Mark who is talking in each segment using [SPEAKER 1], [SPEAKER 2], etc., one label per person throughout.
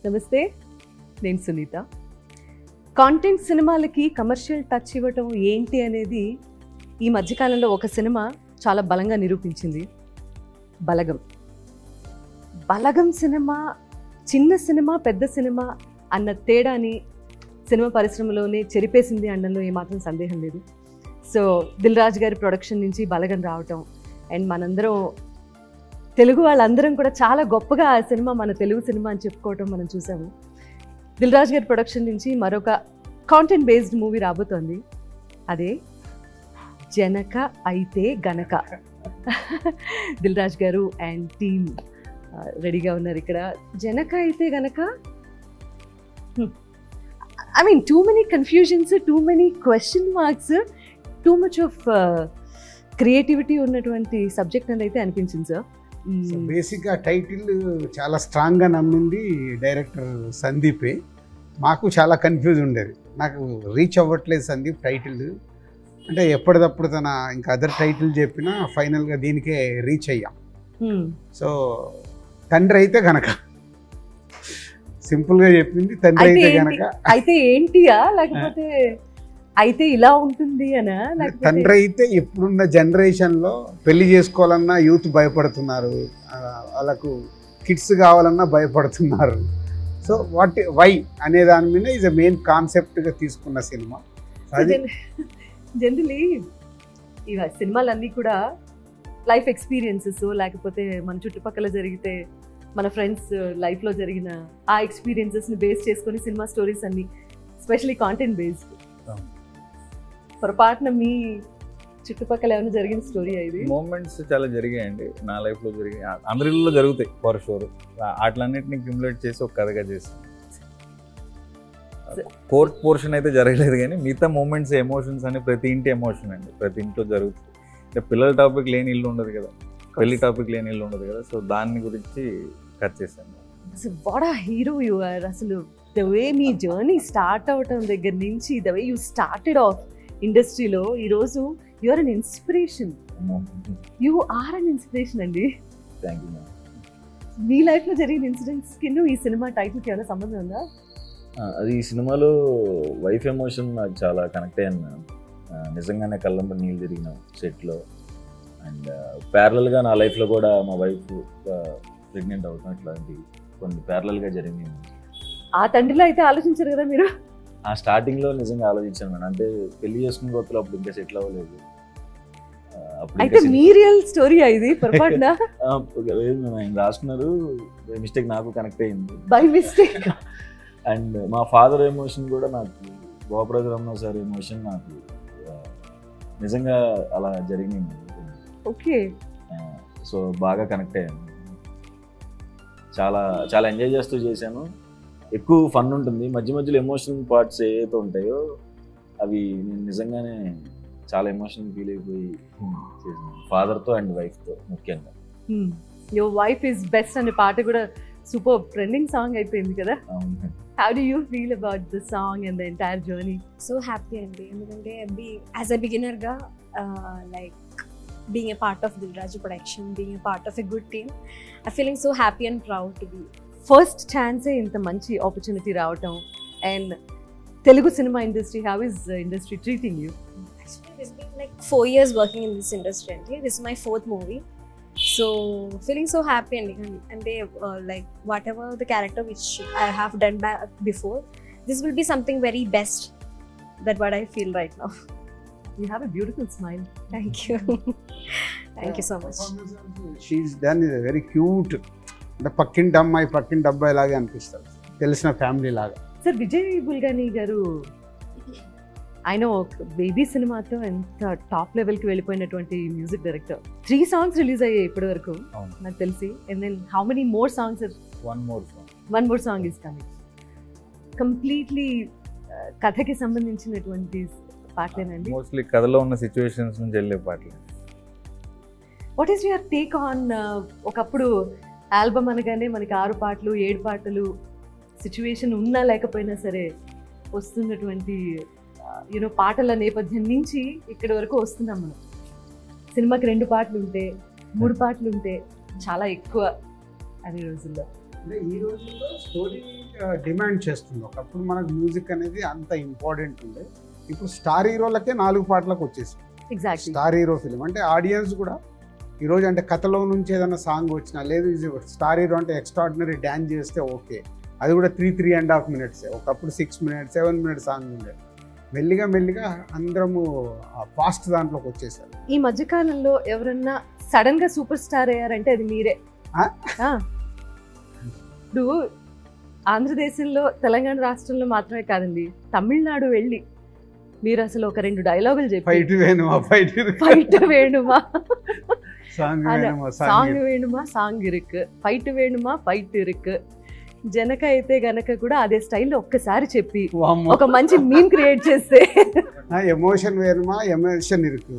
[SPEAKER 1] నమస్తే, నేను సునీత. కాంటెంట్ సినిమాలకి కమర్షియల్ టచ్ ఇవ్వటం ఏంటి అనేది ఈ మధ్యకాలంలో ఒక సినిమా చాలా బలంగా నిరూపించింది. బలగం. బలగం సినిమా చిన్న సినిమా పెద్ద సినిమా అన్న తేడాని సినిమా పరిశ్రమలోనే చెరిపేసింది అనడంలో ఏమాత్రం సందేహం లేదు. సో దిల్ రాజు గారి ప్రొడక్షన్ నుంచి బలగం రావటం అండ్ మనందరం తెలుగు వాళ్ళందరం కూడా చాలా గొప్పగా ఆ సినిమా మన తెలుగు సినిమా అని చెప్పుకోవటం మనం చూసాము. దిల్ రాజు గారి ప్రొడక్షన్ నుంచి మరొక కాంటెంట్ బేస్డ్ మూవీ రాబోతోంది. అదే జనక అయితే గనక. దిల్ రాజు గారు అండ్ టీమ్ రెడీగా ఉన్నారు ఇక్కడ. జనక అయితే గనక I mean too many confusions, too many question marks, too much of creativity ఉన్నటువంటి సబ్జెక్ట్ అని అయితే అనిపించింది సార్.
[SPEAKER 2] బేసిక్గా టైటిల్ చాలా స్ట్రాంగ్గా నమ్మింది డైరెక్టర్ సందీపే. మాకు చాలా కన్ఫ్యూజ్ ఉండేది, నాకు రీచ్ అవ్వట్లేదు సందీప్ టైటిల్ అంటే. ఎప్పటికప్పుడు తన ఇంకా అదర్ టైటిల్ చెప్పినా ఫైనల్గా దీనికే రీచ్ అయ్యాం. సో తండ్రి అయితే గనక సింపుల్గా చెప్పింది, తండ్రి అయితే గనక.
[SPEAKER 1] అయితే ఏంటియా లేకపోతే అయితే ఇలా ఉంటుంది అనా?
[SPEAKER 2] తండ్రి అయితే ఇప్పుడున్న జనరేషన్లో పెళ్లి చేసుకోవాలన్నా యూత్ భయపడుతున్నారు, వాళ్ళకు కిడ్స్ కావాలన్నా భయపడుతున్నారు. సో వై అనే దాని మీద ఈజ్ అ మెయిన్ కాన్సెప్ట్గా తీసుకున్న సినిమా.
[SPEAKER 1] జనరలీ ఇవ సినిమాలన్నీ కూడా లైఫ్ ఎక్స్పీరియన్సెస్, లేకపోతే మన చుట్టుపక్కల జరిగితే మన ఫ్రెండ్స్ లైఫ్లో జరిగిన ఆ ఎక్స్పీరియన్సెస్ని బేస్ చేసుకొని సినిమా స్టోరీస్ అన్ని, ఎస్పెషలీ కాంటెంట్ బేస్డ్. పొరపాటున మీ చుట్టుపక్కల ఏమైనా జరిగిన స్టోరీ ఇది?
[SPEAKER 3] మూమెంట్స్ చాలా జరిగాయండి నా లైఫ్లో, జరిగాయి, అందరిలో జరుగుతాయి ఫర్ షూర్. వాటిలన్నింటినీ క్యూములేట్ చేసి ఒక కథగా చేస్తాను. కోర్ట్ పోర్షన్ అయితే జరగలేదు, కానీ మిగతా మూమెంట్స్, ఎమోషన్స్ అని ప్రతి ఇంటి ఎమోషన్ అండి, ప్రతి ఇంట్లో జరుగుతుంది. అంటే పిల్లల టాపిక్ లేని ఇల్లు ఉండదు కదా, పెళ్లి టాపిక్ లేని ఇల్లు ఉండదు కదా. సో దాని గురించి కట్ చేశాను.
[SPEAKER 1] What a hero you are. అసలు ద వే మీ జర్నీ స్టార్ట్ అవటం దగ్గర నుంచి, the way you started off ఇండస్ట్రీలో ఈరోజు you are an inspiration. You are an inspiration అండి.
[SPEAKER 3] Thank you.
[SPEAKER 1] మీ లైఫ్లో జరిగిన ఇన్సిడెంట్స్కి ఈ సినిమా టైటిల్కి ఏమైనా సంబంధం ఉందా?
[SPEAKER 3] అది ఈ సినిమాలో వైఫ్ ఎమోషన్ నాకు చాలా కనెక్ట్ అయ్యాను మేడం. నిజంగానే కళ్ళంబ నీళ్ళు తిరిగిన సెట్లో. అండ్ ప్యారలల్గా నా లైఫ్లో కూడా మా వైఫ్ ప్రెగ్నెంట్ అవుతాం, ఇట్లాంటివి కొన్ని ప్యారలల్గా జరిగింది.
[SPEAKER 1] ఆ తండ్రిలో అయితే ఆలోచించారు కదా మీరు?
[SPEAKER 3] ఆ స్టార్టింగ్లో నిజంగా ఆలోచించాను మేడం. అంటే పెళ్లి చేసుకున్న కొత్తలో అప్పుడు ఇంకా సెటిల్ అవ్వలేదు.
[SPEAKER 1] అయితే మీ రియల్ స్టోరీ ఇది పొరపాటున?
[SPEAKER 3] లేదు మేడం, ఆయన రాసుకున్నారు, మిస్టేక్ నాకు కనెక్ట్ అయ్యింది.
[SPEAKER 1] By mistake.
[SPEAKER 3] అండ్ మా ఫాదర్ ఎమోషన్ కూడా నాకు, గోపరాజు రమణ సార్ ఎమోషన్ నాకు నిజంగా అలా జరిగింది.
[SPEAKER 1] ఓకే.
[SPEAKER 3] సో బాగా కనెక్ట్ అయ్యాను, చాలా చాలా ఎంజాయ్ చేస్తూ చేశాను. ఎక్కువ ఫన్ ఉంటుంది, మధ్య మధ్యలో ఎమోషనల్ పార్ట్స్ ఏవైతే ఉంటాయో అవి నేను నిజంగానే చాలా ఎమోషనల్ ఫీల్ అయిపోయి చేశాను, ఫాదర్తో అండ్ వైఫ్తో ముఖ్యంగా.
[SPEAKER 1] యువర్ వైఫ్ ఈజ్ బెస్ట్ అనే పాట కూడా సూపర్ ట్రెండింగ్ సాంగ్ అయిపోయింది కదా. How do you feel about the song and the entire journey?
[SPEAKER 4] So happy and ఎందుకంటే as a beginner గా like being a part of Dil Raju production, being a part of a good team, I'm feeling so happy and proud to be.
[SPEAKER 1] First chance ఇంత మంచి opportunity రావటం. And Telugu cinema industry, how is the industry treating you?
[SPEAKER 4] Actually it's been like 4 years working in this industry and this is my 4th movie. So feeling so happy and they like whatever the character which I have done before, this will be something very best. That what I feel right now.
[SPEAKER 1] You have a beautiful smile.
[SPEAKER 4] Thank you. Thank you so much.
[SPEAKER 2] She's done is very cute. అంటే పక్కింటి అబ్బాయి లాగా అనిపిస్తారు, తెలిసిన family లాగా.
[SPEAKER 1] Sir, Vijay Bulganin గారు ఆయన ఒక బేబీ సినిమాతో ఎంత టాప్ లెవెల్కి వెళ్ళిపోయినటువంటి మ్యూజిక్ డైరెక్టర్. 3 songs రిలీజ్ అయ్యాయి ఇప్పటి వరకు నాకు తెలిసి. And then how many more songs?
[SPEAKER 3] One more song
[SPEAKER 1] is coming. Completely కథకి సంబంధించినటువంటి పాటలేనండి?
[SPEAKER 3] మోస్ట్లీ కథలో ఉన్న సిచ్యువేషన్స్ నుంచి వెళ్ళే పాటలు.
[SPEAKER 1] What is your take on? ఒకప్పుడు ఆల్బమ్ అనగానే మనకి 6 పాటలు 7 పాటలు సిచ్యువేషన్ ఉన్నా లేకపోయినా సరే వస్తున్నటువంటి పాటల నేపథ్యం నుంచి ఇక్కడి వరకు వస్తున్నాం మనం. సినిమాకి 2 పాటలు ఉంటే 3 పాటలు ఉంటే చాలా ఎక్కువ అనే రోజుల్లో.
[SPEAKER 2] అంటే ఈ రోజుల్లో స్టోరీ డిమాండ్ చేస్తుంది. ఒకప్పుడు మనకు మ్యూజిక్ అనేది అంత ఇంపార్టెంట్ ఉండే, ఇప్పుడు స్టార్ హీరోలకే 4 పాటలకు వచ్చేసి
[SPEAKER 1] ఎగ్జాక్ట్లీ.
[SPEAKER 2] స్టార్ హీరో ఫిలిం అంటే ఆడియన్స్ కూడా ఈరోజు అంటే కథలో నుంచి ఏదైనా సాంగ్ వచ్చినా, లేదు స్టార్ హీరో అంటే ఎక్స్ట్రాడినరీ డ్యాన్స్ చేస్తే ఓకే, అది కూడా 3.5 minutes. ఒకప్పుడు 6 minutes 7 minutes సాంగ్ ఉండే. మెల్లిగా అందరము ఫాస్ట్ దాంట్లోకి వచ్చేసారు.
[SPEAKER 1] ఈ మధ్యకాలంలో ఎవరన్నా సడన్ గా సూపర్ స్టార్ అయ్యారంటే అది మీరే.
[SPEAKER 2] ఆ?
[SPEAKER 1] ఇప్పుడు ఆంధ్రదేశంలో తెలంగాణ రాష్ట్రంలో మాత్రమే కాదండి, తమిళనాడు వెళ్ళి మీరు అసలు ఒక 2 డైలాగులు చెప్పి
[SPEAKER 2] ఫైట్ వేణుమా
[SPEAKER 1] ఫైట్ వేణుమా
[SPEAKER 2] సాంగ్
[SPEAKER 1] సాంగ్ వేణుమా సాంగ్ ఇరుకు, ఫైట్ వేణుమా ఫైట్ ఇరుకు, జనక అయితే గనక కూడా అదే స్టైల్లో ఒక్కసారి చెప్పి ఒక మంచి మీమ్ క్రియేట్ చేస్తే
[SPEAKER 2] ఎమోషన్ వేணுமா ఎమోషన్ ఇருக்கு,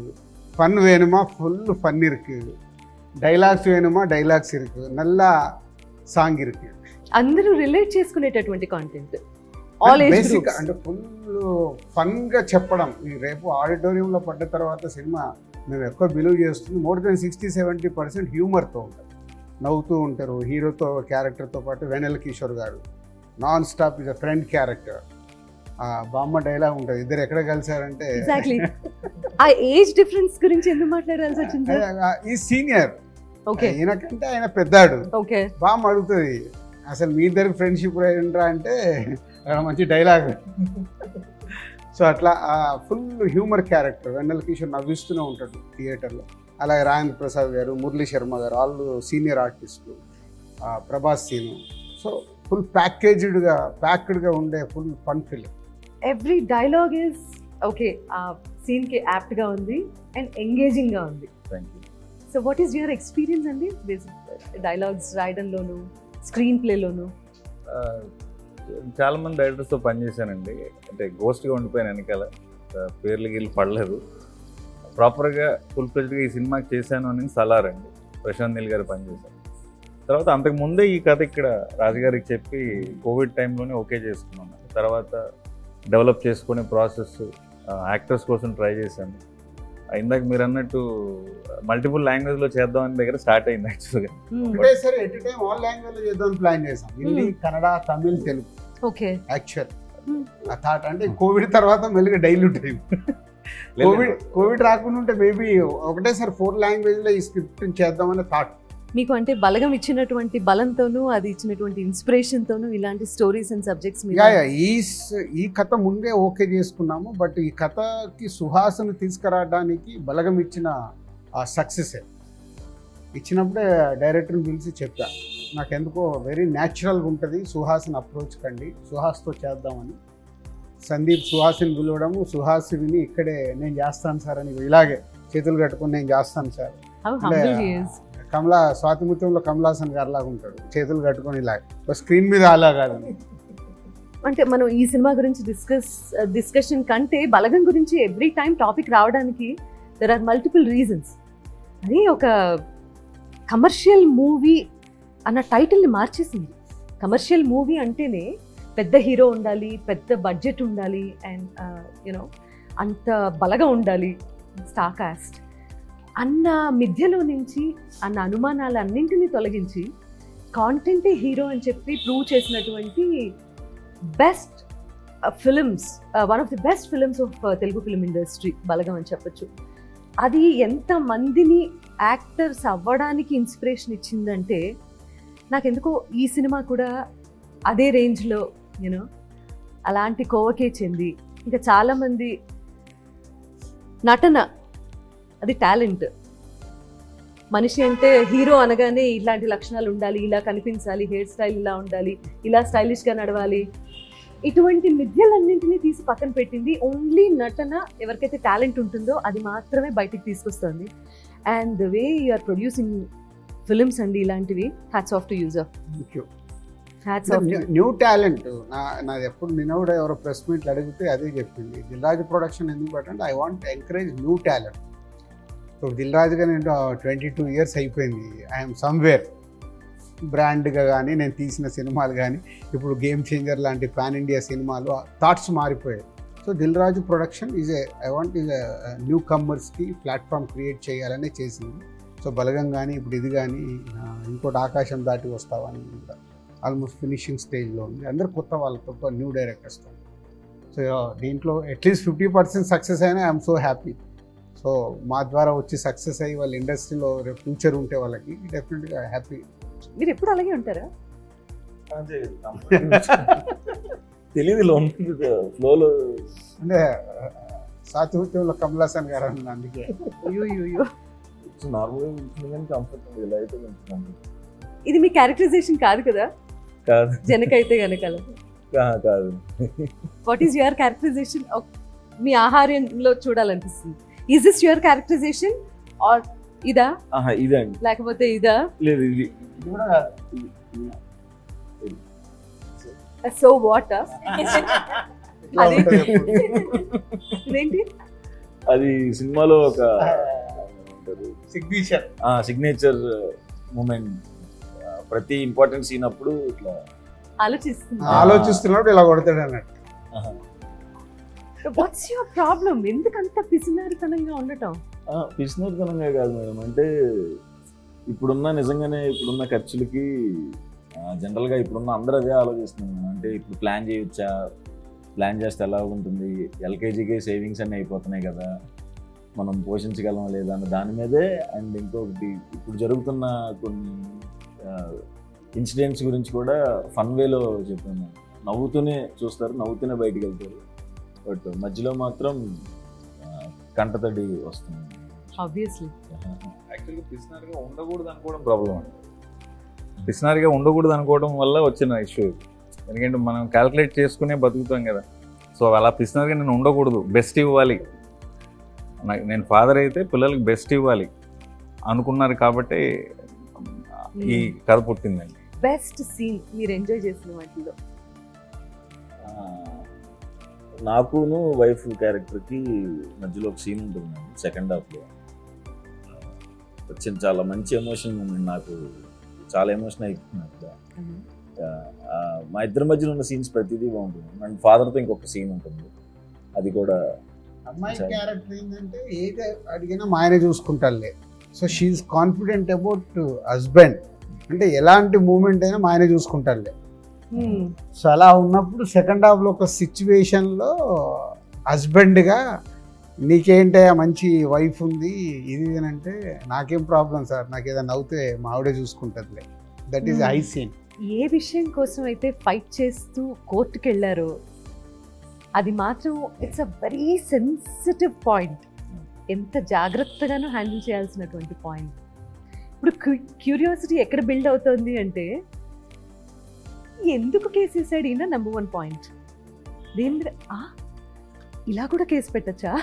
[SPEAKER 2] ఫన్ వేணுமா ఫుల్ ఫన్ ఇருக்கு, డైలాగ్స్ వేணுமா డైలాగ్స్ ఇருக்கு, నల్ల సాంగ్ ఇருக்கு.
[SPEAKER 1] అందరూ రిలేట్ చేసుకునేటటువంటి content, all age
[SPEAKER 2] basic
[SPEAKER 1] groups.
[SPEAKER 2] అంటే ఫుల్ ఫన్గా చెప్పడం. ఈ రేపు ఆడిటోరియంలో పడ్డ తర్వాత సినిమా మేము ఎక్కువ బిలీవ్ చేస్తుంది మోర్ దెన్ 60-70% హ్యూమర్తో ఉంటుంది, నవ్వుతూ ఉంటారు. హీరోతో క్యారెక్టర్తో పాటు వెన్నెల కిషోర్ గారు non stop is a friend character. బామ్మ డైలాగ్ ఉంటుంది, ఇద్దరు ఎక్కడ కలిసారంటే
[SPEAKER 1] ఎగ్జాక్ట్లీ. ఆ ఏజ్ డిఫరెన్స్ గురించి ఎందుకు మాట్లాడాల్సి వచ్చింది?
[SPEAKER 2] ఈ సీనియర్,
[SPEAKER 1] ఓకే
[SPEAKER 2] ఈయనకంటే ఆయన పెద్దాడు.
[SPEAKER 1] ఓకే
[SPEAKER 2] బామ్మ అడుగుతుంది అసలు మీ ఇద్దరికి ఫ్రెండ్షిప్ ఏంట్రా అంటే అక్కడ మంచి డైలాగ్. సో అట్లా ఫుల్ హ్యూమర్ క్యారెక్టర్. వెన్నెల కిషోర్ నవ్విస్తూనే ఉంటాడు థియేటర్లో. అలాగే రాజేంద్ర ప్రసాద్ గారు, మురళీ శర్మ గారు, వాళ్ళు సీనియర్ ఆర్టిస్టులు, ప్రభాస్ సీను. సో ఫుల్ ప్యాక్డ్గా ఉండే full fun film.
[SPEAKER 1] Every dialogue is okay, ఆ సీన్ కి యాప్ట్ గా ఉంది అండ్ ఎంగేజింగ్ గా ఉంది.
[SPEAKER 3] Thank you.
[SPEAKER 1] So what is your experience అండి డైలాగ్స్ రాయడంలోను, స్క్రీన్ ప్లేలోను?
[SPEAKER 5] చాలా మంది డైరెక్టర్స్తో పనిచేశానండి. అంటే గోస్ట్గా ఉండిపోయాను వెనకాల, పేర్లు గీళ్ళు పడలేదు. ప్రాపర్గా ఫుల్ ఫ్లెజ్డ్గా ఈ సినిమాకి చేశాను అని సలార్ అండి, ప్రశాంత్ నీల్ గారు పనిచేశాను. తర్వాత అంతకుముందే ఈ కథ ఇక్కడ రాజుగారికి చెప్పి కోవిడ్ టైంలోనే ఓకే చేసుకున్నాను. తర్వాత డెవలప్ చేసుకునే ప్రాసెస్, యాక్టర్స్ కోసం ట్రై చేశాను. ఇందాక మీరు అన్నట్టు మల్టిపుల్ లాంగ్వేజ్లో చేద్దామని దగ్గర స్టార్ట్ అయింది యాక్చువల్గా.
[SPEAKER 2] ఒకటేసారి ఎట్ టైం ఆల్ లాంగ్వేజ్లో చేద్దామని ప్లాన్ చేసాం, హిందీ, కన్నడ, తమిళ్, తెలుగు.
[SPEAKER 1] ఓకే
[SPEAKER 2] యాక్చువల్ ఆ థాట్ అంటే కోవిడ్ తర్వాత మెల్లిగా డైల్యూట్ అయింది. కోవిడ్ రాకుండా ఉంటే మేబీ ఒకటేసారి 4 లాంగ్వేజ్లో ఈ స్క్రిప్ట్ చేద్దామని థాట్.
[SPEAKER 1] మీకు అంటే బలగం ఇచ్చినటువంటి బలంతోనూ, అది ఇచ్చినటువంటి ఇన్స్పిరేషన్తోనూ ఇలాంటి స్టోరీస్ అండ్ సబ్జెక్ట్స్ మీద
[SPEAKER 2] ఈ కథ ముందే ఓకే చేసుకున్నాము. బట్ ఈ కథకి సుహాస్ను తీసుకురావడానికి బలగం ఇచ్చిన ఆ సక్సెస్ ఇచ్చినప్పుడే డైరెక్టర్ని పిలిచి చెప్పా, నాకెందుకో వెరీ న్యాచురల్గా ఉంటుంది, సుహాస్ని అప్రోచ్ కండి, సుహాస్తో చేద్దామని. సందీప్ సుహాస్ని పిలవడము, సుహాస్ విని ఇక్కడే నేను చేస్తాను సార్ అని ఇలాగే చేతులు కట్టుకుని నేను చేస్తాను సార్. స్వాతిముత్యంలో కమలాసన్ గారు లాగా ఉంటాడు, చేతులు కట్టుకొని ఇలా స్క్రీన్ మీద అలా కాదు.
[SPEAKER 1] అంటే మనం ఈ సినిమా గురించి డిస్కషన్ కంటే బలగం గురించి ఎవ్రీ టైం టాపిక్ రావడానికి దెర్ ఆర్ మల్టిపుల్ రీజన్స్. అది ఒక కమర్షియల్ మూవీ అన్న టైటిల్ని మార్చేసింది. కమర్షియల్ మూవీ అంటేనే పెద్ద హీరో ఉండాలి, పెద్ద బడ్జెట్ ఉండాలి, అండ్ యూనో అంత బలగా ఉండాలి, స్టార్ కాస్ట్ అన్న మిథ్యలో నుంచి, అన్న అనుమానాలు అన్నింటినీ తొలగించి కాంటెంటే హీరో అని చెప్పి ప్రూవ్ చేసినటువంటి best films, one of the best films of Telugu film industry Balagam అని చెప్పచ్చు. అది ఎంతమందిని యాక్టర్స్ అవ్వడానికి ఇన్స్పిరేషన్ ఇచ్చిందంటే, నాకెందుకో ఈ సినిమా కూడా అదే రేంజ్లో యూనో అలాంటి కోవకే చెంది, ఇంకా చాలామంది నటన అది టాలెంట్. మనిషి అంటే హీరో అనగానే ఇలాంటి లక్షణాలు ఉండాలి, ఇలా కనిపించాలి, హెయిర్ స్టైల్ ఇలా ఉండాలి, ఇలా స్టైలిష్గా నడవాలి, ఇటువంటి మిథ్యలన్నింటినీ తీసి పక్కన పెట్టింది. ఓన్లీ నటన, ఎవరికైతే టాలెంట్ ఉంటుందో అది మాత్రమే బయటికి తీసుకొస్తుంది. And the way you are producing films అండి ఇలాంటివి, hats off to you sir. Hats off.
[SPEAKER 2] New talent నాది ఎప్పుడు నిన్న కూడా ఎవరో ప్రెస్ మీట్లు అడిగితే అదే చెప్పింది, దిల్ రాజు ప్రొడక్షన్ ఎందుకు పెట్టండి, I want encourage new talent. ఇప్పుడు దిల్ రాజుగా నేను 22 years అయిపోయింది, ఐఎమ్ సమ్వేర్. బ్రాండ్గా కానీ నేను తీసిన సినిమాలు కానీ ఇప్పుడు గేమ్ చేంజర్ లాంటి పాన్ ఇండియా సినిమాలు థాట్స్ మారిపోయాయి. So Dil Raju production I want new కమ్మర్స్కి ప్లాట్ఫామ్ క్రియేట్ చేయాలనే చేసింది. సో బలగం కానీ ఇప్పుడు ఇది కానీ ఇంకోటి ఆకాశం దాటి వస్తావని ఆల్మోస్ట్ ఫినిషింగ్ స్టేజ్లో ఉంది. అందరు కొత్త వాళ్ళతో న్యూ డైరెక్టర్స్తో. సో దీంట్లో అట్లీస్ట్ 50% సక్సెస్ అయినా ఐఎమ్ సో హ్యాపీ. సో మా ద్వారా వచ్చి సక్సెస్ అయ్యి వాళ్ళ ఇండస్ట్రీలో రేపు ఫ్యూచర్ ఉంటే వాళ్ళకి డెఫినెట్గా హ్యాపీ.
[SPEAKER 1] మీరు ఎప్పుడు అలాగే ఉంటారా?
[SPEAKER 3] తెలియదు ఇలా ఉంటుంది ఫ్లోలో.
[SPEAKER 2] అంటే సాతిహృత్యంలో కమల్ హాసన్ గారు అన్న అందుకే
[SPEAKER 1] అయ్యో
[SPEAKER 3] నార్మల్గా ఉంటుంది కానీ కంఫర్టబుల్ ఇలా అయితే కంఫర్ట్
[SPEAKER 1] ఇది మీ క్యారెక్టరైజేషన్ కాదు కదా?
[SPEAKER 3] కాదు
[SPEAKER 1] జనకైతే గనక
[SPEAKER 3] కాదు.
[SPEAKER 1] What is your characterization? మీ ఆహార్యంలో చూడాలనిపిస్తుంది. Is this your characterization or ఇదా?
[SPEAKER 3] ఇదండి.
[SPEAKER 1] లేకపోతే ఇదా?
[SPEAKER 3] లేదు ఇది కూడా
[SPEAKER 1] సో వాట్ ఇదేంటి?
[SPEAKER 3] అది సినిమాలో ఒక
[SPEAKER 2] సిగ్నేచర్
[SPEAKER 3] మూమెంట్. ప్రతి ఇంపార్టెంట్ సీన్ అప్పుడు ఇట్లా
[SPEAKER 2] ఆలోచిస్తున్నప్పుడు ఇలా కొడతాడు అన్నట్టు.
[SPEAKER 1] What's your problem? ఎందుకంత పిసినారితనంగా ఉండటం?
[SPEAKER 3] పిసినారితనంగా కాదు మేడం, అంటే ఇప్పుడున్న ఖర్చులకి జనరల్గా ఇప్పుడున్న అందరూ అదే ఆలోచిస్తున్నాం. అంటే ఇప్పుడు ప్లాన్ చేస్తే ఎలా ఉంటుంది, ఎల్కేజీకి సేవింగ్స్ అన్నీ అయిపోతున్నాయి కదా, మనం పోషించగలం లేదా అన్న దాని మీదే. అండ్ ఇంకొకటి ఇప్పుడు జరుగుతున్న కొన్ని ఇన్సిడెంట్స్ గురించి కూడా ఫన్ వేలో చెప్పాను. నవ్వుతూనే చూస్తారు, నవ్వుతూనే బయటికి వెళ్తారు, బట్ మధ్యలో మాత్రం కంటతడి వస్తుంది.
[SPEAKER 1] ఆబ్వియస్లీ
[SPEAKER 5] యాక్చువల్గా పిసినారిగా ఉండకూడదు అనుకోవడం ప్రాబ్లం అండి. పిసినారిగా ఉండకూడదు అనుకోవడం వల్ల వచ్చిన ఇష్యూ ఇది. ఎందుకంటే మనం క్యాల్కులేట్ చేసుకునే బతుకుతాం కదా. సో అలా పిసినారిగా నేను ఉండకూడదు, బెస్ట్ ఇవ్వాలి, నేను ఫాదర్ అయితే పిల్లలకి బెస్ట్ ఇవ్వాలి అనుకున్నారు కాబట్టి ఈ కథ పుట్టిందండి.
[SPEAKER 1] బెస్ట్ సీన్ మీరు ఎంజాయ్ చేసిన వాటిలో?
[SPEAKER 3] నాకును వైఫ్ క్యారెక్టర్కి మధ్యలో ఒక సీన్ ఉంటుంది సెకండ్ హాఫ్లో. వచ్చిన చాలా మంచి ఎమోషన్ మూమెంట్, నాకు చాలా ఎమోషన్ అయిపోతుంది. మా ఇద్దరి మధ్యలో ఉన్న సీన్స్ ప్రతిదీ బాగుంటుంది. అండ్ ఫాదర్తో ఇంకొక సీన్ ఉంటుంది, అది కూడా.
[SPEAKER 2] అమ్మాయి క్యారెక్టర్ ఏంటంటే ఏది అడిగినా మా ఆయన చూసుకుంటారులే. So she is confident about husband, అంటే ఎలాంటి మూమెంట్ అయినా మా ఆయన చూసుకుంటారులే. సో అలా ఉన్నప్పుడు సెకండ్ హాఫ్లో ఒక సిచ్యువేషన్లో హస్బెండ్గా నీకేంటే మంచి వైఫ్ ఉంది ఇది అంటే, నాకేం ప్రాబ్లం సార్, నాకు ఏదైనా అవుతే మా ఆవిడే చూసుకుంటుందిలే. That is high scene.
[SPEAKER 1] ఏ విషయం కోసం అయితే ఫైట్ చేస్తూ కోర్టుకి వెళ్ళారో అది మాత్రం it's a very sensitive point. ఎంత జాగ్రత్తగానూ హ్యాండిల్ చేయాల్సినటువంటి పాయింట్. ఇప్పుడు క్యూరియాసిటీ ఎక్కడ బిల్డ్ అవుతుంది అంటే, ఎందుకు కేసు వేసాడు ఈయన నెంబర్ 1 పాయింట్. దేని ఇలా కూడా కేసు పెట్టచ్చా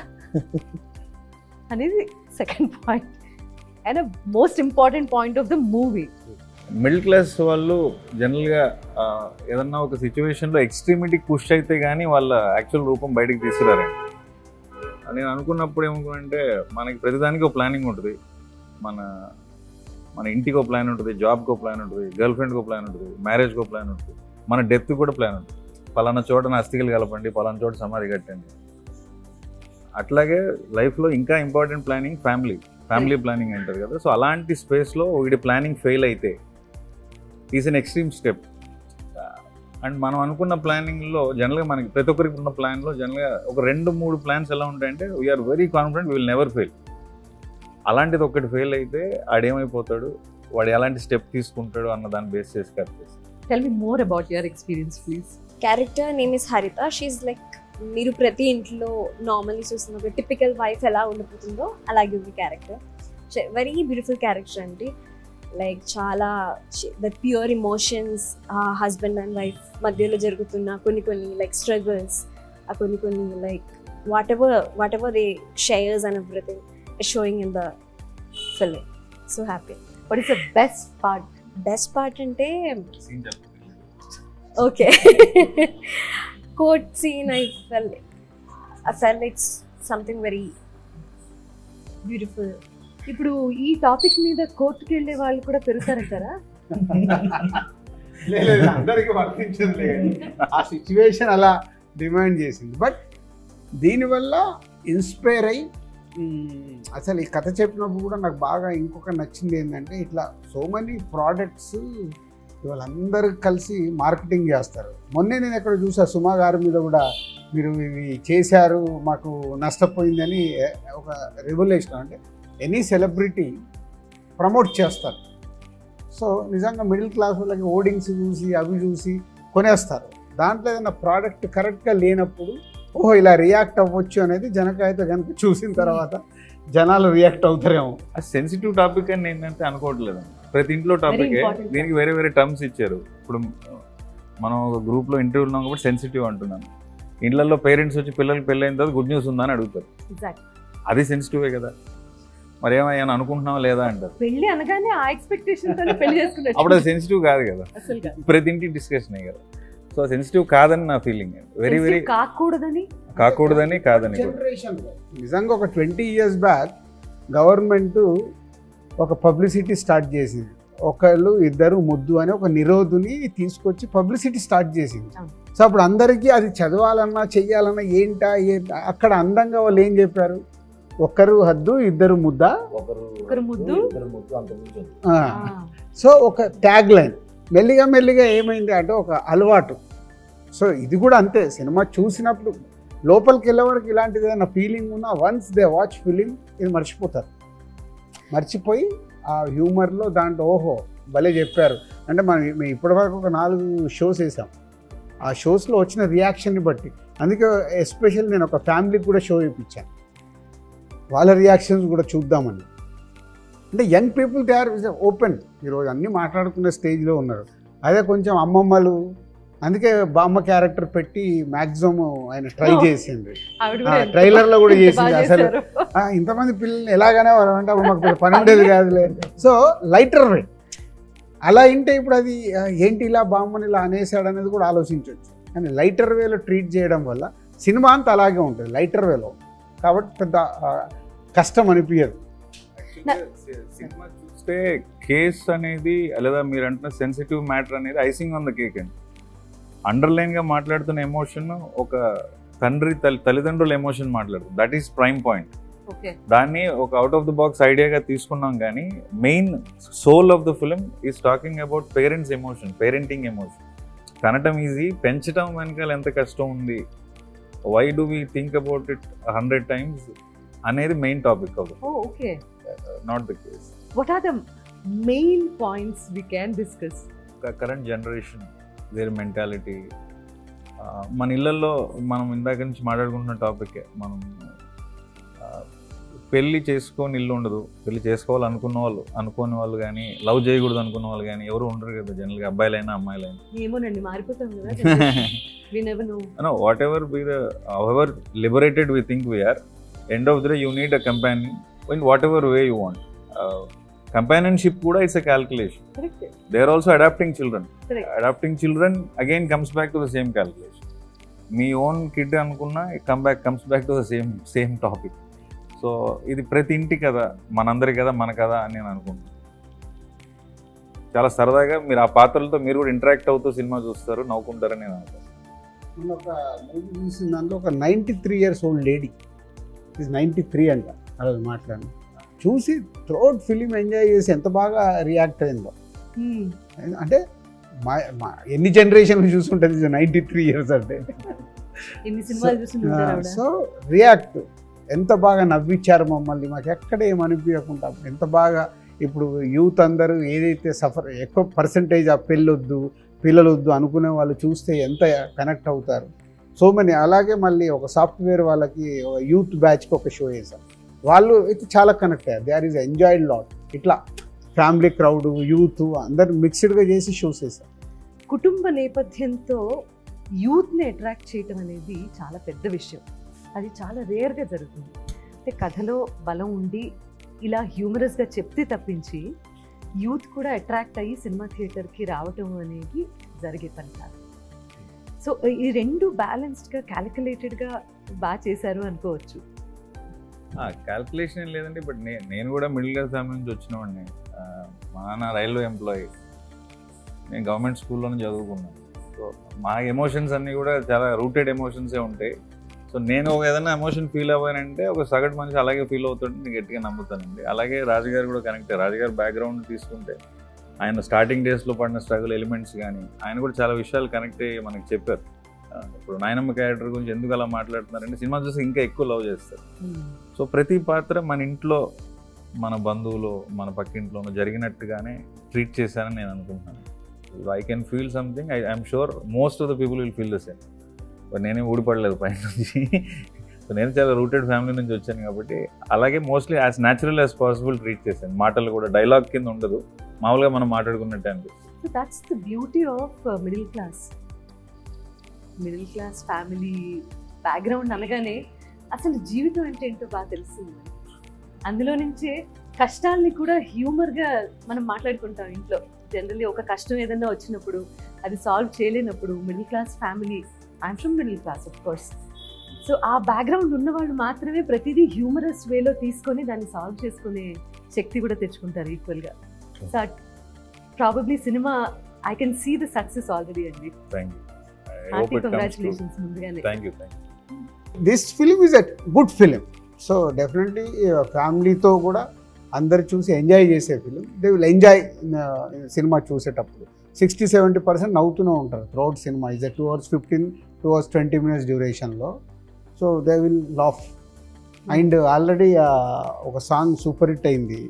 [SPEAKER 1] అనేది second point. And most important point of the movie.
[SPEAKER 5] Middle class వాళ్ళు జనరల్గా ఏదన్నా ఒక సిచ్యువేషన్లో ఎక్స్ట్రీమిటీకి పుష్ అయితే కానీ వాళ్ళ యాక్చువల్ రూపం బయటకు తీసుకురారండి. నేను అనుకున్నప్పుడు ఏమనుకున్నానంటే, మనకి ప్రతిదానికి ఒక ప్లానింగ్ ఉంటుంది. మన ఇంటికి ఒక ప్లాన్ ఉంటుంది, జాబ్కి ఒక ప్లాన్ ఉంటుంది, గర్ల్ ఫ్రెండ్కి ఒక ప్లాన్ ఉంటుంది, మ్యారేజ్కి ఒక ప్లాన్ ఉంటుంది, మన డెత్కి కూడా ప్లాన్ ఉంటుంది. పలానా చోట అస్థికలు కలపండి, పలానా చోట సమాధి కట్టండి. అట్లాగే లైఫ్లో ఇంకా ఇంపార్టెంట్ ప్లానింగ్ ఫ్యామిలీ ప్లానింగ్ అంటారు కదా. సో అలాంటి స్పేస్లో వీడి ప్లానింగ్ ఫెయిల్ అయితే is an extreme step. And మనం అనుకున్న ప్లానింగ్లో జనరల్గా మనకి ప్రతి ఒక్కరికి ఉన్న ప్లాన్లో జనరల్గా ఒక 2-3 ప్లాన్స్ ఎలా ఉంటాయంటే, we are very confident we will never fail. అలాంటిది ఒకటి ఫెయిల్ అయితే ఆడేమైపోతాడు, వాడు ఎలాంటి స్టెప్ తీసుకుంటాడు అన్న దాన్ని బేస్ చేసి correct.
[SPEAKER 1] Tell me more about your experience please.
[SPEAKER 4] Character name is హరిత. షీఈ్ లైక్, మీరు ప్రతి ఇంట్లో నార్మల్లీ చూస్తున్న ఒక టిపికల్ వైఫ్ ఎలా ఉండిపోతుందో అలాగే ఉంది క్యారెక్టర్. వెరీ బ్యూటిఫుల్ క్యారెక్టర్ అండి. లైక్ చాలా the pure emotions, husband and wife మధ్యలో జరుగుతున్న కొన్ని లైక్ స్ట్రగుల్స్, కొన్ని like what ever they shares and everything is showing in the film. So happy.
[SPEAKER 1] What is the best part?
[SPEAKER 4] Best part ante okay court scene. I felt it's something very beautiful.
[SPEAKER 1] ఇప్పుడు ఈ topic మీద కోర్టుకి వెళ్ళే వాళ్ళు కూడా పెరుగుతారంటారా?
[SPEAKER 2] లేదు, అందరికీ వర్తించదు. ఆ సిచ్యువేషన్ అలా డిమాండ్ చేసింది. బట్ దీనివల్ల ఇన్స్పైర్ అయ్యి అసలు ఈ కథ చెప్పినప్పుడు కూడా నాకు బాగా ఇంకొక నచ్చింది ఏంటంటే, ఇట్లా సో మెనీ ప్రోడక్ట్స్ ఇవాళ అందరూ కలిసి మార్కెటింగ్ చేస్తారు. మొన్నే నేను ఎక్కడ చూసా, సుమా గారి మీద కూడా మీరు ఇవి చేశారు మాకు నష్టపోయిందని ఒక రెవల్యూషన్. అంటే ఎనీ సెలబ్రిటీ ప్రమోట్ చేస్తారు. సో నిజంగా మిడిల్ క్లాస్ వాళ్ళకి ఓడింగ్స్ చూసి అవి చూసి కొనేస్తారు. దాంట్లో ఏదైనా ప్రోడక్ట్ కరెక్ట్గా లేనప్పుడు ఓహో ఇలా రియాక్ట్ అవ్వచ్చు అనేది జనకైతే కనుక చూసిన తర్వాత జనాలు రియాక్ట్ అవుతారేమో.
[SPEAKER 5] అది సెన్సిటివ్ టాపిక్ అని నేనైతే అనుకోవట్లేదు. ప్రతి ఇంట్లో టాపికే, దీనికి వేరే వేరే టర్మ్స్ ఇచ్చారు. ఇప్పుడు మనం ఒక గ్రూప్లో ఇంటర్వ్యూ ఉన్నాం కాబట్టి సెన్సిటివ్ అంటున్నాను. ఇళ్లలో పేరెంట్స్ వచ్చి పిల్లలకి పెళ్ళైన తర్వాత గుడ్ న్యూస్ ఉందా అని అడుగుతారు. అది సెన్సిటివే కదా. మరి ఏమైనా అనుకుంటున్నావా లేదా అంటారు.
[SPEAKER 1] పెళ్లి అనగానే ఆ ఎక్స్పెక్టేషన్ పెళ్లి చేసుకున్నారు.
[SPEAKER 5] అప్పుడు అది సెన్సిటివ్ కాదు కదా, ప్రతి ఇంటి డిస్కషన్ కదా. సో సెన్సిటివ్ కాదని నా ఫీలింగ్. వెరీ వెరీ కాకూడదని కాదని.
[SPEAKER 2] నిజంగా ఒక 20 years బ్యాక్ గవర్నమెంట్ ఒక పబ్లిసిటీ స్టార్ట్ చేసింది. ఒకళ్ళు ఇద్దరు ముద్దు అని ఒక నిరోధుని తీసుకొచ్చి పబ్లిసిటీ స్టార్ట్ చేసింది. సో అప్పుడు అందరికీ అది చదవాలన్నా చెయ్యాలన్నా ఏంటా అక్కడ అందంగా వాళ్ళు ఏం చెప్పారు, ఒకరు హద్దు ఇద్దరు ముద్ద. సో ఒక ట్యాగ్ లైన్ మెల్లిగా మెల్లిగా ఏమైంది అంటే ఒక అలవాటు. సో ఇది కూడా అంతే, సినిమా చూసినప్పుడు లోపలికి వెళ్ళే వరకు ఇలాంటిది ఏదైనా ఫీలింగ్ ఉన్నా వన్స్ దే వాచ్ ఫిలిం ఇది మర్చిపోయి ఆ హ్యూమర్లో దాంట్లో ఓహో భలే చెప్పారు. అంటే మనం ఇప్పటివరకు ఒక 4 షోస్ వేసాం. ఆ షోస్లో వచ్చిన రియాక్షన్ని బట్టి, అందుకే ఎస్పెషల్ నేను ఒక ఫ్యామిలీకి కూడా షో ఇప్పించాను, వాళ్ళ రియాక్షన్స్ కూడా చూద్దామని. అంటే young people they are open, ఈరోజు అన్నీ మాట్లాడుకునే స్టేజ్లో ఉన్నారు. అదే కొంచెం అమ్మమ్మలు, అందుకే బామ్మ క్యారెక్టర్ పెట్టి మ్యాక్సిమం ఆయన ట్రై చేసింది, ట్రైలర్లో కూడా చేసింది. అసలు ఇంతమంది పిల్లల్ని ఎలాగనే అంటే అప్పుడు మాకు పని ఉండేది కాదులే. సో లైటర్ వే అలా ఇంటే ఇప్పుడు అది ఏంటి ఇలా బామ్మని ఇలా అనేసాడు అనేది కూడా ఆలోచించవచ్చు. కానీ లైటర్ వేలో ట్రీట్ చేయడం వల్ల సినిమా అంతా అలాగే ఉంటుంది లైటర్ వేలో, కాబట్టి పెద్ద కష్టం అనిపించదు.
[SPEAKER 5] సినిమా చూస్తే కేస్ అనేది లేదా మీరు అంటున్న సెన్సిటివ్ మ్యాటర్ అనేది ఐసింగ్ ఆన్ ద కేక్ అండి. అండర్లైన్గా మాట్లాడుతున్న ఎమోషన్ ఒక తల్లిదండ్రుల ఎమోషన్ మాట్లాడుతుంది. That is prime point. దాన్ని ఒక అవుట్ ఆఫ్ ద బాక్స్ ఐడియాగా తీసుకున్నాం. కానీ main soul of the film is talking about parents emotion, parenting emotion. కనటం ఈజీ, పెంచడం వెనకాల ఎంత కష్టం ఉంది, why do we think about it 100 times అనేది main topic of not the case.
[SPEAKER 1] What are the main points we can discuss?
[SPEAKER 5] Current generation, their mentality. మన ఇళ్ళల్లో మనం ఇందాక నుంచి మాట్లాడుకుంటున్న టాపికే. మనం పెళ్ళి చేసుకొని ఇల్లు ఉండదు, పెళ్ళి చేసుకోవాలనుకున్న వాళ్ళు, అనుకోని వాళ్ళు కానీ, లవ్ చేయకూడదు అనుకున్న వాళ్ళు కానీ ఎవరు ఉండరు కదా జనరల్గా, అబ్బాయిలైనా అమ్మాయిలైనా.
[SPEAKER 1] ఏమోనండి, మారిపోతాం కదా.
[SPEAKER 5] Whatever be the however liberated we think we are, end of the day you need a companion in whatever way you want. Companionship kuda is a calculation.
[SPEAKER 1] Correct.
[SPEAKER 5] They are also adapting children.
[SPEAKER 1] Correct.
[SPEAKER 5] Adapting children again comes back to the same calculation. Me own kid anukunna comes back to the same topic. So idi prati inti kada manandari kada mana kada ani nenu anukunna. Chala saradaga meer aa paatralto meer kuda interact avuthu cinema chustaru, navvukuntaru nenu anukunna.
[SPEAKER 2] నేను ఒక movie చూసిన దాంట్లో ఒక 93 years old lady, ఇది 93 అంట, అలా మాట్లాడాను, చూసి త్రోట్ ఫిలిం ఎంజాయ్ చేసి ఎంత బాగా రియాక్ట్ అయిందో. అంటే ఎన్ని జనరేషన్లు చూసుంటుంది 93 years అంటే. సో రియాక్ట్ ఎంత బాగా నవ్వించారు మమ్మల్ని, మాకు ఎక్కడ ఏమనిపించకుండా ఎంత బాగా. ఇప్పుడు యూత్ అందరూ ఏదైతే ఎక్కువ పర్సంటేజ్ ఆ పిల్లలొద్దు అనుకునే వాళ్ళు చూస్తే ఎంత కనెక్ట్ అవుతారు. So money. అలాగే మళ్ళీ ఒక సాఫ్ట్వేర్ వాళ్ళకి యూత్ బ్యాచ్కి ఒక షో చేశాం, వాళ్ళు అయితే చాలా కనెక్ట్ అయ్యారు. They are is enjoyed lot. ఇట్లా ఫ్యామిలీ క్రౌడ్, యూత్ అందరు మిక్స్డ్గా చేసి షోస్ వేశారు.
[SPEAKER 1] కుటుంబ నేపథ్యంతో యూత్ని అట్రాక్ట్ చేయటం అనేది చాలా పెద్ద విషయం. అది చాలా రేర్గా జరుగుతుంది. అంటే కథలో బలం ఉండి ఇలా హ్యూమరస్గా చెప్తే తప్పించి యూత్ కూడా అట్రాక్ట్ అయ్యి సినిమా థియేటర్కి రావటం అనేది జరిగే పని కాదు. సో ఈ రెండు బ్యాలెన్స్డ్గా క్యాలిక్యులేటెడ్గా బాగా చేశారు అనుకోవచ్చు.
[SPEAKER 5] క్యాల్కులేషన్ ఏం లేదండి, బట్ నేను కూడా మిడిల్ క్లాస్ ఫ్యామిలీ నుంచి వచ్చినవాడిని. మా నాన్న రైల్వే ఎంప్లాయీ, నేను గవర్నమెంట్ స్కూల్లోనే చదువుకున్నాను. సో మా ఎమోషన్స్ అన్నీ కూడా చాలా రూటెడ్ ఎమోషన్సే ఉంటాయి. సో నేను ఏదైనా ఎమోషన్ ఫీల్ అవ్వానంటే ఒక సగటు మనిషి అలాగే ఫీల్ అవుతుంటే నేను గట్టిగా నమ్ముతానండి. అలాగే రాజుగారు కూడా కనెక్ట్. రాజుగారు బ్యాక్గ్రౌండ్ తీసుకుంటే ఆయన స్టార్టింగ్ డేస్లో పడిన స్ట్రగుల్ ఎలిమెంట్స్ కానీ ఆయన కూడా చాలా విషయాలు కనెక్ట్ అయ్యి మనకి చెప్పారు. ఇప్పుడు నాయనమ్మ క్యారెక్టర్ గురించి ఎందుకు అలా మాట్లాడుతున్నారంటే సినిమా చూసి ఇంకా ఎక్కువ లవ్ చేస్తారు. సో ప్రతి పాత్ర మన ఇంట్లో మన బంధువులు మన పక్కింట్లోనూ జరిగినట్టుగానే ట్రీట్ చేశానని నేను అనుకుంటున్నాను. I can feel something, I'm sure most of the people will feel the same. నేనేం ఊడిపడలేదు పైన నుంచి. సో నేను చాలా రూటెడ్ ఫ్యామిలీ నుంచి వచ్చాను కాబట్టి అలాగే mostly as natural as possible treat చేశాను. మాటలు కూడా డైలాగ్ కింద ఉండదు, మామూలుగా మనం మాట్లాడుకున్నట్టే అనిపిస్తుంది.
[SPEAKER 1] So that's the beauty of middle class family background అనగానే అసలు జీవితం అంటే ఏంటో బాగా తెలుస్తుంది. అందులో నుంచే కష్టాలని కూడా హ్యూమర్గా మనం మాట్లాడుకుంటాం ఇంట్లో. జనరల్లీ ఒక కష్టం ఏదైనా వచ్చినప్పుడు అది సాల్వ్ చేయలేనప్పుడు middle class family, I'm from middle class of course, so ఆ బ్యాక్గ్రౌండ్ ఉన్నవాళ్ళు మాత్రమే ప్రతిదీ హ్యూమరస్ వేలో తీసుకొని దాన్ని సాల్వ్ చేసుకునే శక్తి కూడా తెచ్చుకుంటారు ఈక్వల్గా. So probably cinema I can see the success already అండి. హార్టీ కంగ్రాచులేషన్స్ ముందుగానే.
[SPEAKER 5] Thank you.
[SPEAKER 2] This film is a good film. So definitely ఫ్యామిలీతో కూడా అందరు చూసి ఎంజాయ్ చేసే film. They will enjoy cinema చూసేటప్పుడు. 60-70% నవ్వుతూనే ఉంటారు throughout cinema. Is 2 hours 15, 2 hours 20 minutes డ్యూరేషన్లో. So they will laugh. And already ఒక సాంగ్ సూపర్ హిట్ అయింది,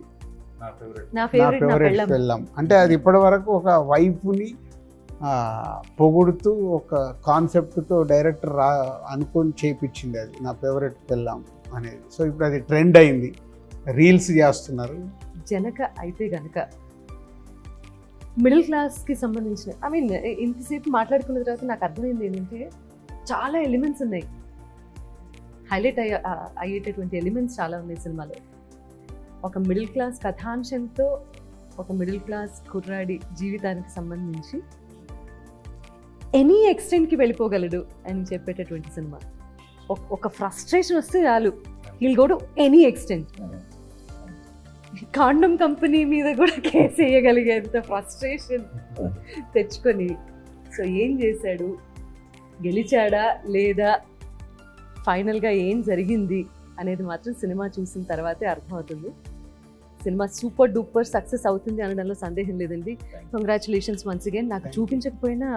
[SPEAKER 1] నా
[SPEAKER 2] నా ఫేవరెట్ పెళ్ళాం. అంటే అది ఇప్పటి వరకు ఒక వైఫ్ని పొగుడుతూ ఒక కాన్సెప్ట్తో డైరెక్టర్ అనుకొని చేయించింది అది, నా ఫేవరెట్ పెళ్ళాం అనేది. సో ఇప్పుడు అది ట్రెండ్ అయింది, రీల్స్ చేస్తున్నారు.
[SPEAKER 1] జనక అయితే గనక మిడిల్ క్లాస్కి సంబంధించిన ఐ మీన్ ఇంతసేపు మాట్లాడుకున్న తర్వాత నాకు అర్థమైంది ఏంటంటే చాలా ఎలిమెంట్స్ ఉన్నాయి, హైలైట్ అయ్యేటటువంటి ఎలిమెంట్స్ చాలా ఉన్నాయి సినిమాలో. ఒక మిడిల్ క్లాస్ కథాంశంతో ఒక మిడిల్ క్లాస్ కుర్రాడి జీవితానికి సంబంధించి ఎనీ ఎక్స్టెంట్కి వెళ్ళిపోగలడు అని చెప్పేటటువంటి సినిమా. ఒక ఫ్రస్ట్రేషన్ వస్తే చాలు, he'll go to any extent. Condom company మీద కూడా కేసు వేయగలిగేంత ఫ్రస్ట్రేషన్ తెచ్చుకొని, సో ఏం చేశాడు, గెలిచాడా లేదా, ఫైనల్గా ఏం జరిగింది అనేది మాత్రం సినిమా చూసిన తర్వాతే అర్థమవుతుంది. సినిమా సూపర్ డూపర్ సక్సెస్ అవుతుంది అనడంలో సందేహం లేదండి. Congratulations once again. నాకు చూపించకపోయినా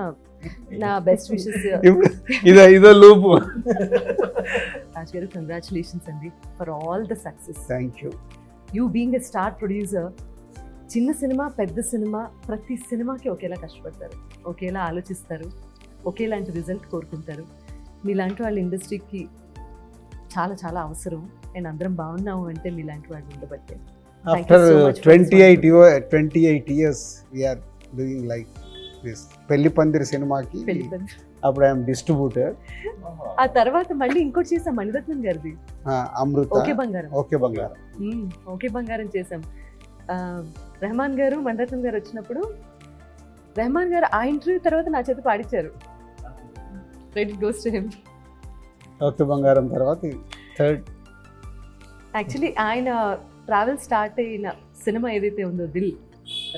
[SPEAKER 1] నా బెస్ట్ విషెస్.
[SPEAKER 2] ఇదో లూపు.
[SPEAKER 1] రాజ్ గారు కంగ్రాచులేషన్స్ అండి for all the success.
[SPEAKER 2] Thank you.
[SPEAKER 1] You being a star producer, చిన్న సినిమా పెద్ద సినిమా ప్రతి సినిమాకి ఒకేలా కష్టపడతారు, ఒకేలా ఆలోచిస్తారు, ఒకేలాంటి రిజల్ట్ కోరుకుంటారు. మీలాంటి వాళ్ళ ఇండస్ట్రీకి చాలా చాలా అవసరం. అండ్ అందరం బాగున్నాము అంటే మీలాంటి వాళ్ళు ఉండబట్టే.
[SPEAKER 2] After 28 years we are doing like this. పెళ్లి పందిరి సినిమాకి అప్పుడు ఐఎమ్ డిస్ట్రిబ్యూటర్.
[SPEAKER 1] ఆ తర్వాత మళ్ళీ ఇంకోటి చేసాం మణిరత్నం గారిది,
[SPEAKER 2] అమృత
[SPEAKER 1] ఓకే బంగారం. ఓకే బంగారం చేసాం. రెహమాన్ గారు మణిరత్నం గారు వచ్చినప్పుడు రెహమాన్ గారు ఆ ఇంటర్వ్యూ తర్వాత నా చేత పాడించారు. Credit goes to him.
[SPEAKER 2] Okay Bangaram తర్వాత థర్డ్.
[SPEAKER 1] యాక్చువల్లీ ఆయన ట్రావెల్ స్టార్ట్ అయిన సినిమా ఏదైతే ఉందో దిల్,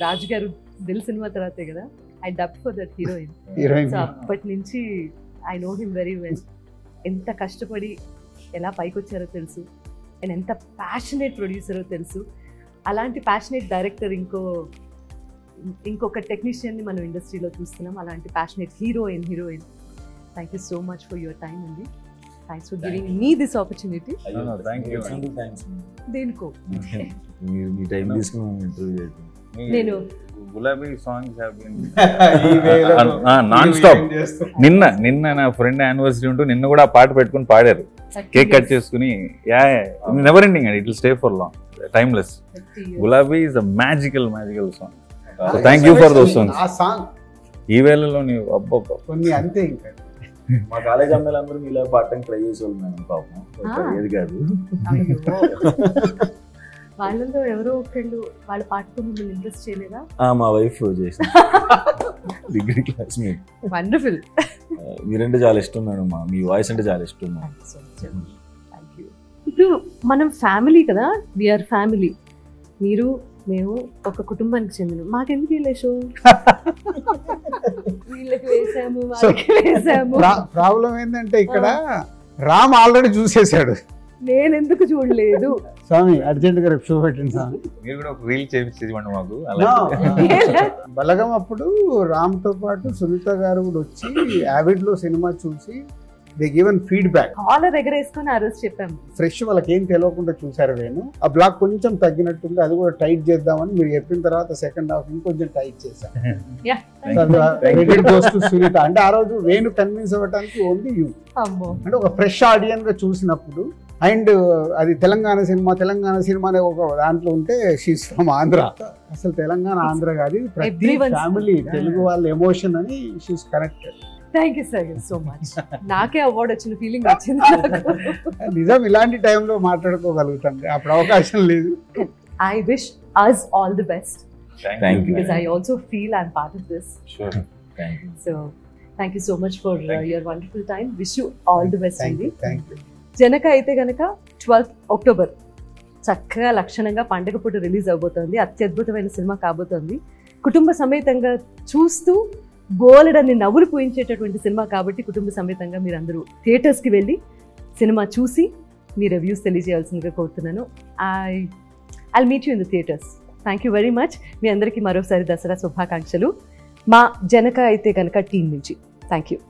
[SPEAKER 1] రాజు గారు దిల్ సినిమా తర్వాతే కదా I dub for that heroine. So అప్పటి నుంచి I know him very well. ఎంత కష్టపడి ఎలా పైకి వచ్చారో తెలుసు, అండ్ ఎంత ప్యాషనేట్ ప్రొడ్యూసరో తెలుసు. అలాంటి ప్యాషనేట్ డైరెక్టర్ ఇంకొక టెక్నీషియన్ని మనం ఇండస్ట్రీలో చూస్తున్నాం. అలాంటి passionate heroine. Thank you so much for your time అండి. Thanks for giving me this opportunity. దేనికో
[SPEAKER 3] మీరు మీ టైం తీసుకుని ఇంటర్వ్యూ చేయడం.
[SPEAKER 1] నేను
[SPEAKER 5] గులాబీ సాంగ్స్ నాన్ స్టాప్. నిన్న నా ఫ్రెండ్ యానివర్సరీ ఉంటూ నిన్న కూడా ఆ పాట పెట్టుకుని పాడారు, కేక్ కట్ చేసుకుని. నెవర్ ఎండింగ్ అండి, it will stay for long, timeless. Gulabi is a magical song. So thank you for those songs.
[SPEAKER 2] ఆ సాంగ్
[SPEAKER 5] ఈ వేళలో నీవు అబ్బబ్బా
[SPEAKER 2] కొన్ని అంతే. ఇంకా
[SPEAKER 3] మా కాలేజ్ అమ్మాయిలందరూ మీలా పాడటానికి ట్రై చేసేవాళ్ళు మేడం, పాపం ఏది కాదు.
[SPEAKER 1] వాళ్ళలో ఎవరో ఒకళ్ళు వాళ్ళ పాటతో మిమ్మల్ని ఇంట్రెస్ట్ చేయలేదా?
[SPEAKER 3] మా వైఫ్ చేసింది, డిగ్రీ క్లాస్మేట్.
[SPEAKER 1] వండర్ఫుల్.
[SPEAKER 3] మీరంటే చాలా ఇష్టం మేడం, మీ వాయిస్ అంటే చాలా ఇష్టం.
[SPEAKER 1] ఇప్పుడు మనం ఫ్యామిలీ కదా, వీఆర్ ఫ్యామిలీ. మీరు మేము ఒక కుటుంబానికి చెందిన, మాకెందుకు వీళ్ళ షో వీళ్ళకి వేసాము వాళ్ళకి వేసాము.
[SPEAKER 2] ప్రాబ్లం ఏంటంటే ఇక్కడ రామ్ ఆల్రెడీ చూసేసాడు.
[SPEAKER 1] నేను ఎందుకు చూడలేదు?
[SPEAKER 2] స్వామి అర్జెంట్గా రేపు షో పెట్టండి స్వామి.
[SPEAKER 5] మీరు కూడా ఒక రీల్ చేయించేదివ్వండి మాకు.
[SPEAKER 2] No.
[SPEAKER 5] అలా
[SPEAKER 2] బలగం అప్పుడు రామ్తో పాటు సునీత గారు కూడా వచ్చి యావిడ్లో సినిమా చూసి దే గివెన్ ఫీడ్బ్యాక్.
[SPEAKER 1] కాలర్ ఎగరేసుకొని ఆ రోజు చెప్పాము.
[SPEAKER 2] ఫ్రెష్ వాళ్ళకి ఏం తెలియకుండా చూసారు. నేను ఆ బ్లాక్ కొంచెం తగ్గినట్టుంది, అది కూడా టైట్ చేద్దామని మీరు చెప్పిన తర్వాత సెకండ్ హాఫ్ ఇంకొంచెం టైట్ చేశాను. సునీత అంటే ఆ రోజు వేణు కన్విన్స్ అవ్వడానికి ఓన్లీ యూ.
[SPEAKER 1] అమ్మో,
[SPEAKER 2] అంటే ఒక ఫ్రెష్ ఆడియన్స్ గా చూసినప్పుడు. అండ్ అది తెలంగాణ సినిమా అనే ఒక దాంట్లో ఉంటే షీస్ ఫ్రమ్ ఆంధ్ర. అసలు తెలంగాణ ఆంధ్ర కాదు, ప్రతి
[SPEAKER 1] Everyone's
[SPEAKER 2] ఫ్యామిలీ తెలుగు వాళ్ళ ఎమోషన్ అని she's connected.
[SPEAKER 1] Thank you sir so much. నాకే అవార్డు వచ్చిన ఫీలింగ్ వచ్చింది నాకు.
[SPEAKER 2] నిజం, ఇలాంటి టైంలో మాట్లాడుకోగలుగుతాం, అప్పుడు అవకాశం లేదు.
[SPEAKER 1] I wish us all the best
[SPEAKER 3] Thank you.
[SPEAKER 1] because I also feel I'm part of this.
[SPEAKER 5] Sure.
[SPEAKER 3] Thank you.
[SPEAKER 1] So thank you so much for your wonderful time. Wish you all the best.
[SPEAKER 2] Thank you, thank you.
[SPEAKER 1] Janaka అయితే గనక 12th October చక్కగా లక్షణంగా పండగ పూట release అవబోతోంది. అత్యద్భుతమైన cinema కాబోతోంది. కుటుంబ సమేతంగా చూస్తూ బోలెడన్ని నవ్వులు పూయించేటటువంటి సినిమా కాబట్టి కుటుంబ సమేతంగా మీరందరూ థియేటర్స్కి వెళ్ళి సినిమా చూసి మీ రివ్యూస్ తెలియజేయాల్సిందిగా కోరుతున్నాను. I meet you in the theatres. Thank you very much. మీ అందరికీ మరోసారి దసరా శుభాకాంక్షలు మా జనక అయితే కనుక టీం నుంచి. Thank you.